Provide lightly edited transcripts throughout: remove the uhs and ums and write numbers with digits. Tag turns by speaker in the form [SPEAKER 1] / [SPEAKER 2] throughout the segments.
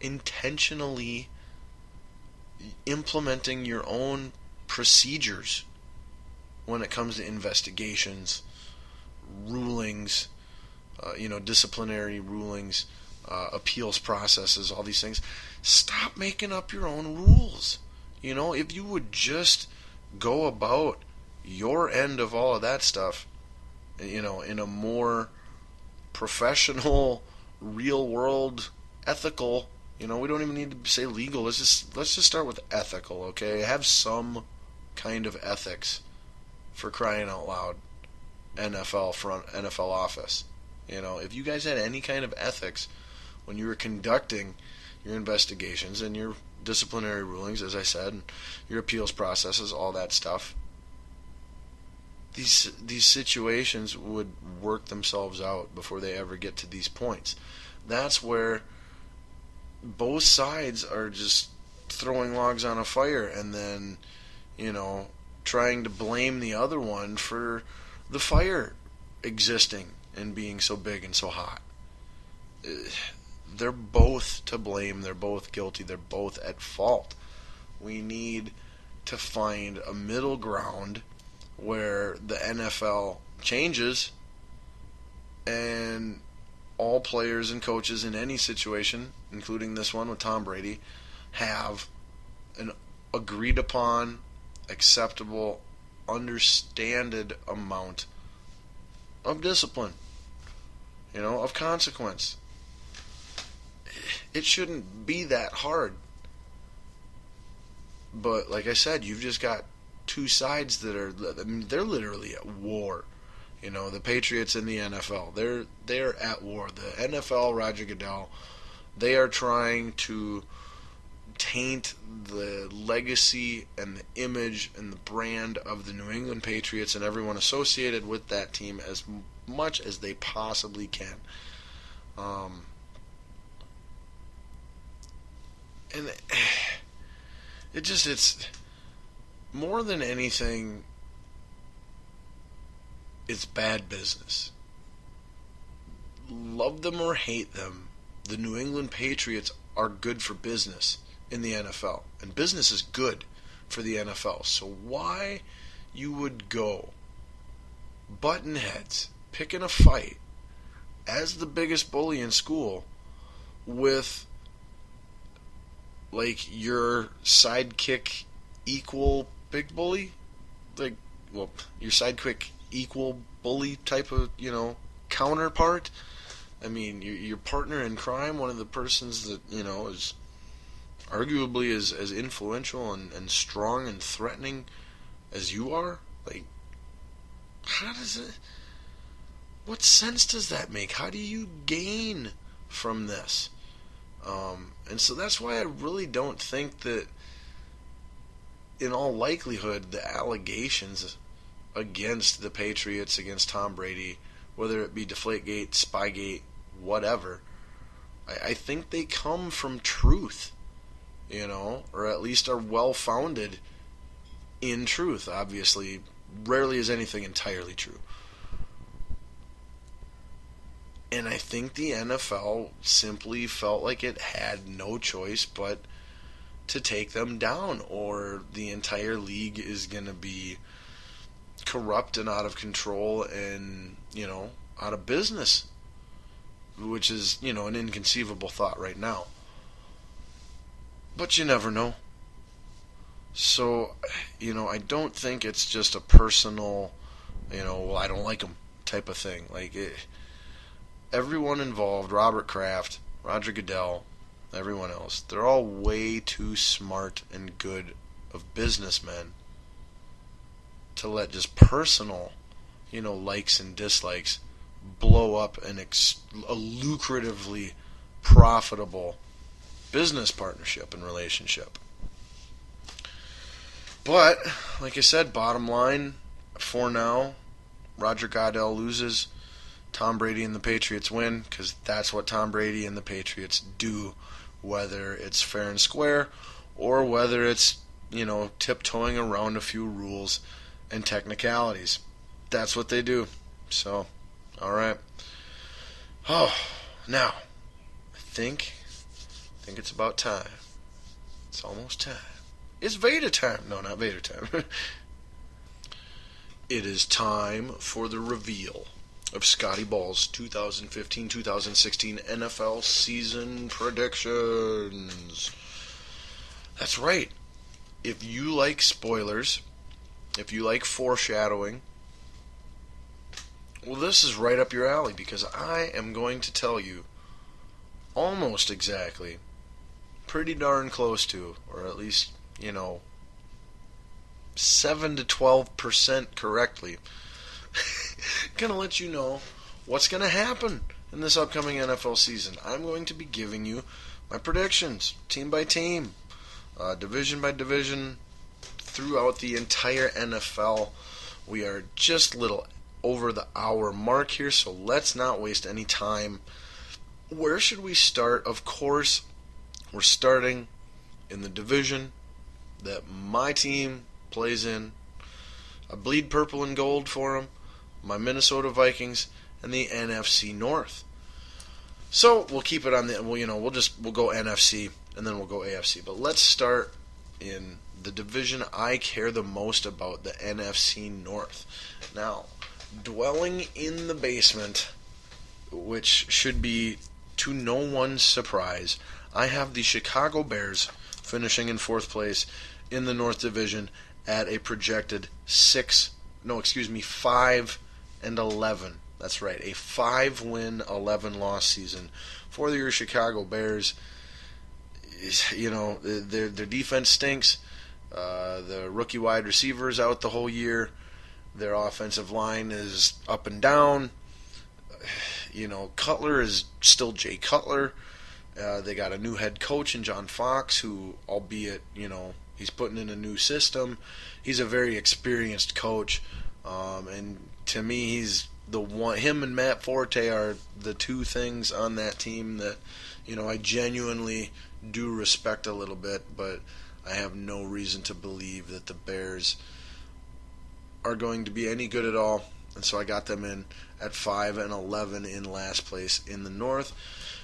[SPEAKER 1] intentionally implementing your own procedures when it comes to investigations, rulings, disciplinary rulings, appeals processes, all these things. Stop making up your own rules. If you would just go about your end of all of that stuff, in a more professional, real world, ethical, we don't even need to say legal. Let's just start with ethical, okay? Have some kind of ethics, for crying out loud. NFL office. If you guys had any kind of ethics when you were conducting your investigations and your disciplinary rulings, as I said, and your appeals processes, all that stuff, these situations would work themselves out before they ever get to these points. That's where both sides are just throwing logs on a fire and then, trying to blame the other one for the fire existing and being so big and so hot. They're both to blame. They're both guilty. They're both at fault. We need to find a middle ground where the NFL changes and all players and coaches in any situation, including this one with Tom Brady, have an agreed upon, acceptable, understanded amount of discipline, of consequence. It shouldn't be that hard. But like I said, you've just got two sides they're literally at war. The Patriots and the NFL, they're at war. The NFL, Roger Goodell, they are trying to taint the legacy and the image and the brand of the New England Patriots and everyone associated with that team as much as they possibly can. And it's more than anything, it's bad business. Love them or hate them, the New England Patriots are good for business in the NFL. And business is good for the NFL. So why you would go button heads, picking a fight as the biggest bully in school with your sidekick equal big bully? Your sidekick equal bully type of, counterpart? I mean, your partner in crime, one of the persons that, is arguably as influential and strong and threatening as you are? What sense does that make? How do you gain from this? And so that's why I really don't think that, in all likelihood, the allegations against the Patriots, against Tom Brady, whether it be Deflategate, Spygate, whatever, I think they come from truth, or at least are well-founded in truth. Obviously, rarely is anything entirely true. And I think the NFL simply felt like it had no choice but to take them down, or the entire league is going to be corrupt and out of control and, out of business, which is, an inconceivable thought right now. But you never know. So, I don't think it's just a personal, I don't like them type of thing. Everyone involved, Robert Kraft, Roger Goodell, everyone else, they're all way too smart and good of businessmen to let just personal, likes and dislikes blow up a lucratively profitable business partnership and relationship. But, like I said, bottom line, for now, Roger Goodell loses, Tom Brady and the Patriots win, because that's what Tom Brady and the Patriots do, whether it's fair and square or whether it's, tiptoeing around a few rules and technicalities. That's what they do. So, all right. Oh, now, I think I think it's about time. It's almost time. It's Vader time. No, not Vader time. It is time for the reveal of Scotty Ball's 2015-2016 NFL season predictions. That's right. If you like spoilers, if you like foreshadowing, well, this is right up your alley because I am going to tell you almost exactly, pretty darn close to, or at least, 7 to 12% correctly, gonna let you know what's gonna happen in this upcoming NFL season. I'm going to be giving you my predictions, team by team, division by division, throughout the entire NFL. We are just a little over the hour mark here, so let's not waste any time. Where should we start? Of course, we're starting in the division that my team plays in. I bleed purple and gold for them, my Minnesota Vikings, and the NFC North. So we'll keep it on the, we'll go NFC and then we'll go AFC. But let's start in the division I care the most about, the NFC North. Now, dwelling in the basement, which should be to no one's surprise, I have the Chicago Bears finishing in fourth place in the North Division at a projected 5-11. That's right, a 5-win, 11-loss season for your Chicago Bears. Their defense stinks. The rookie wide receiver is out the whole year. Their offensive line is up and down. Cutler is still Jay Cutler. They got a new head coach in John Fox, who, albeit, he's putting in a new system. He's a very experienced coach, and to me, he's the one. Him and Matt Forte are the two things on that team that, I genuinely do respect a little bit, but I have no reason to believe that the Bears are going to be any good at all, and so I got them in at 5-11 in last place in the North.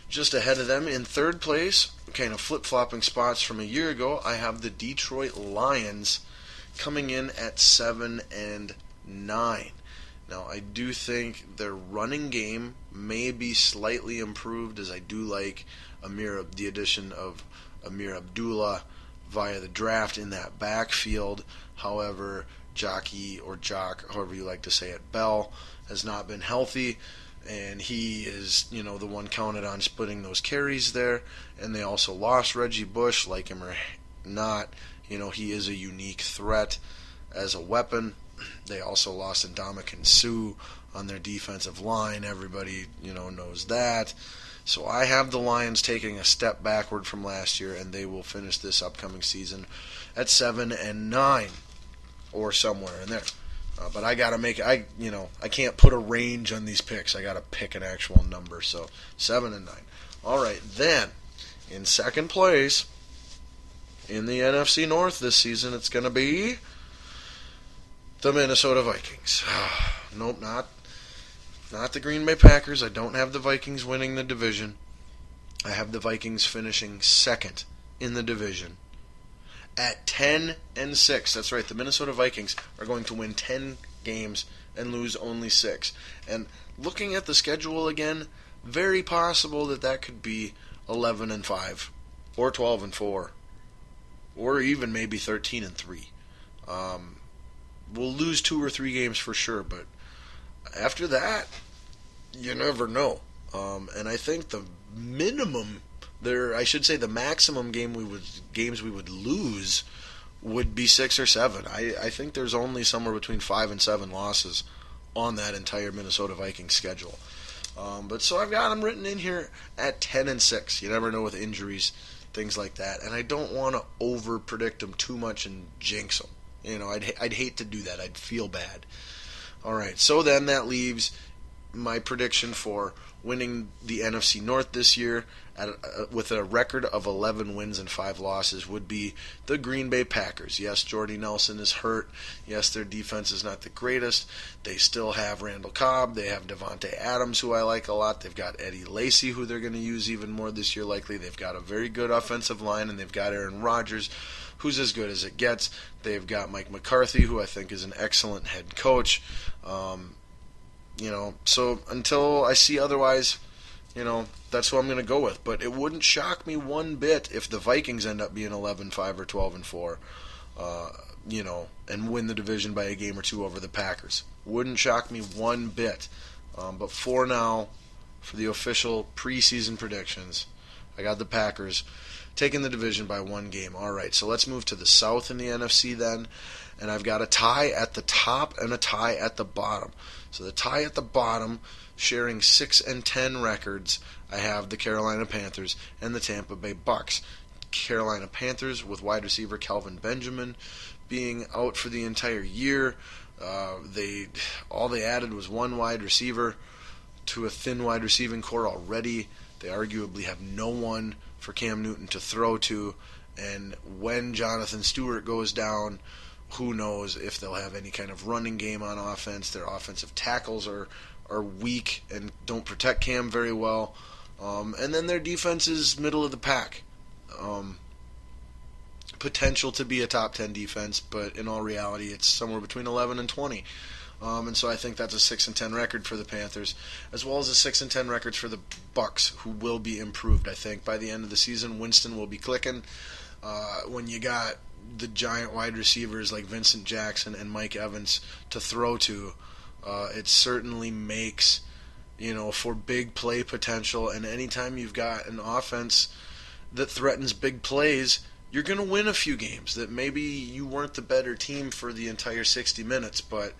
[SPEAKER 1] Just ahead of them in third place, kind of flip-flopping spots from a year ago, I have the Detroit Lions coming in at 7-9. Now, I do think their running game may be slightly improved, as I do like the addition of Amir Abdullah via the draft in that backfield. However, Jock, however you like to say it, Bell, has not been healthy, and he is, the one counted on splitting those carries there. And they also lost Reggie Bush, like him or not. He is a unique threat as a weapon. They also lost Ndamukong Suh on their defensive line. Everybody, knows that. So I have the Lions taking a step backward from last year, and they will finish this upcoming season at 7-9 or somewhere in there. But I gotta I can't put a range on these picks. I gotta pick an actual number. So 7-9. All right, then in second place in the NFC North this season, it's gonna be the Minnesota Vikings. Nope, not the Green Bay Packers. I don't have the Vikings winning the division. I have the Vikings finishing second in the division at 10-6. That's right, the Minnesota Vikings are going to win 10 games and lose only 6. And looking at the schedule again, very possible that could be 11-5 or 12-4 or even maybe 13-3. We'll lose 2 or 3 games for sure, but after that, you never know. And I think the maximum games we would lose would be 6 or 7. I think there's only somewhere between 5 and 7 losses on that entire Minnesota Vikings schedule. But so I've got them written in here at 10-6. You never know with injuries, things like that, and I don't want to over predict them too much and jinx them. I'd hate to do that. I'd feel bad. All right, so then that leaves my prediction for winning the NFC North this year with a record of 11 wins and 5 losses would be the Green Bay Packers. Yes, Jordy Nelson is hurt. Yes, their defense is not the greatest. They still have Randall Cobb. They have Devontae Adams, who I like a lot. They've got Eddie Lacy, who they're going to use even more this year likely. They've got a very good offensive line, and they've got Aaron Rodgers, who's as good as it gets. They've got Mike McCarthy, who I think is an excellent head coach. So until I see otherwise, that's what I'm going to go with. But it wouldn't shock me one bit if the Vikings end up being 11-5 or 12-4, and win the division by a game or two over the Packers. Wouldn't shock me one bit. But for now, for the official preseason predictions, I got the Packers taking the division by one game. All right, so let's move to the South in the NFC then. And I've got a tie at the top and a tie at the bottom. So the tie at the bottom, sharing 6-10 records, I have the Carolina Panthers and the Tampa Bay Bucks. Carolina Panthers with wide receiver Kelvin Benjamin being out for the entire year. All they added was one wide receiver to a thin wide receiving core already. They arguably have no one for Cam Newton to throw to, and when Jonathan Stewart goes down, who knows if they'll have any kind of running game on offense. Their offensive tackles are weak and don't protect Cam very well. And then their defense is middle of the pack. Potential to be a top 10 defense, but in all reality, it's somewhere between 11 and 20. And so I think that's a 6-10 record for the Panthers, as well as a 6-10 records for the Bucks, who will be improved. I think by the end of the season, Winston will be clicking. When you got the giant wide receivers like Vincent Jackson and Mike Evans to throw to, it certainly makes for big play potential. And anytime you've got an offense that threatens big plays, you're going to win a few games that maybe you weren't the better team for the entire 60 minutes, but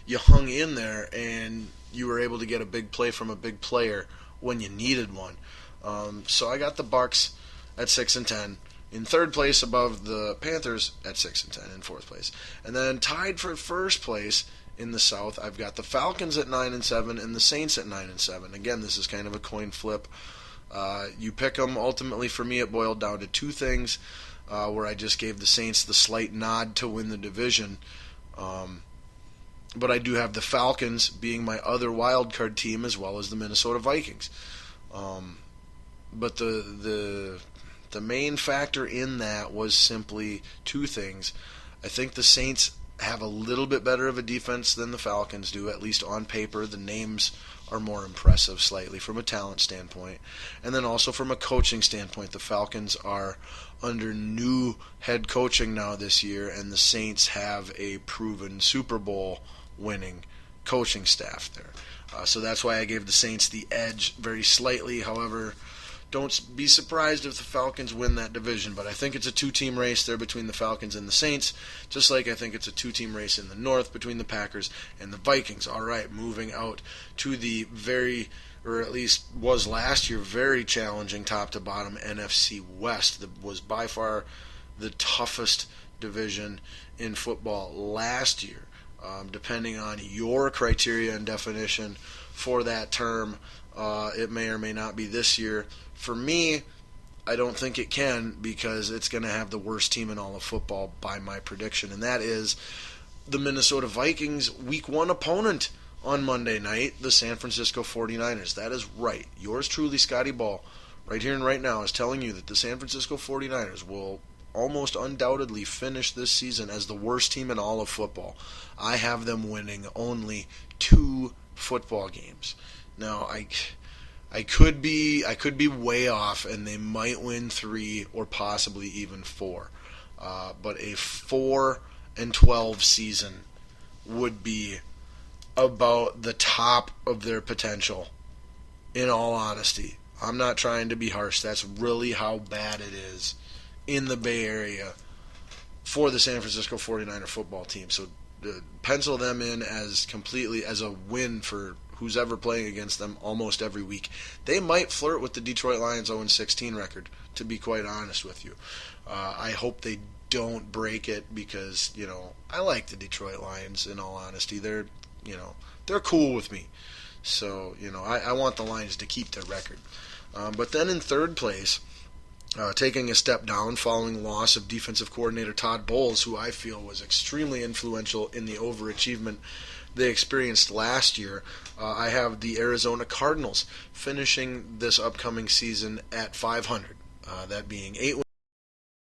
[SPEAKER 1] you hung in there and you were able to get a big play from a big player when you needed one. So I got the Bucks at 6-10. In third place above the Panthers at 6-10 in fourth place. And then tied for first place in the South, I've got the Falcons at 9-7 and the Saints at 9-7. Again, this is kind of a coin flip. You pick them. Ultimately, for me, it boiled down to two things, where I just gave the Saints the slight nod to win the division. But I do have the Falcons being my other wild card team, as well as the Minnesota Vikings. But the main factor in that was simply two things. I think the Saints have a little bit better of a defense than the Falcons do, at least on paper. The names are more impressive slightly from a talent standpoint. And then also from a coaching standpoint, the Falcons are under new head coaching now this year, and the Saints have a proven Super Bowl winning coaching staff there. So that's why I gave the Saints the edge very slightly. However, don't be surprised if the Falcons win that division, but I think it's a two-team race there between the Falcons and the Saints, just like I think it's a two-team race in the North between the Packers and the Vikings. All right, moving out to the or at least was last year, very challenging top-to-bottom NFC West. That was by far the toughest division in football last year, depending on your criteria and definition for that term. It may or may not be this year. For me, I don't think it can, because it's going to have the worst team in all of football by my prediction, and that is the Minnesota Vikings' Week 1 opponent on Monday night, the San Francisco 49ers. That is right. Yours truly, Scotty Ball, right here and right now, is telling you that the San Francisco 49ers will almost undoubtedly finish this season as the worst team in all of football. I have them winning only 2 football games. Now, I could be way off, and they might win 3 or possibly even 4. But a 4-12 season would be about the top of their potential, in all honesty. I'm not trying to be harsh. That's really how bad it is in the Bay Area for the San Francisco 49er football team. So pencil them in as completely as a win for who's ever playing against them almost every week. They might flirt with the Detroit Lions 0-16 record, to be quite honest with you. I hope they don't break it, because, I like the Detroit Lions, in all honesty. They're cool with me. So, I want the Lions to keep their record. But then in third place, taking a step down following the loss of defensive coordinator Todd Bowles, who I feel was extremely influential in the overachievement they experienced last year, I have the Arizona Cardinals finishing this upcoming season at 500. That being 8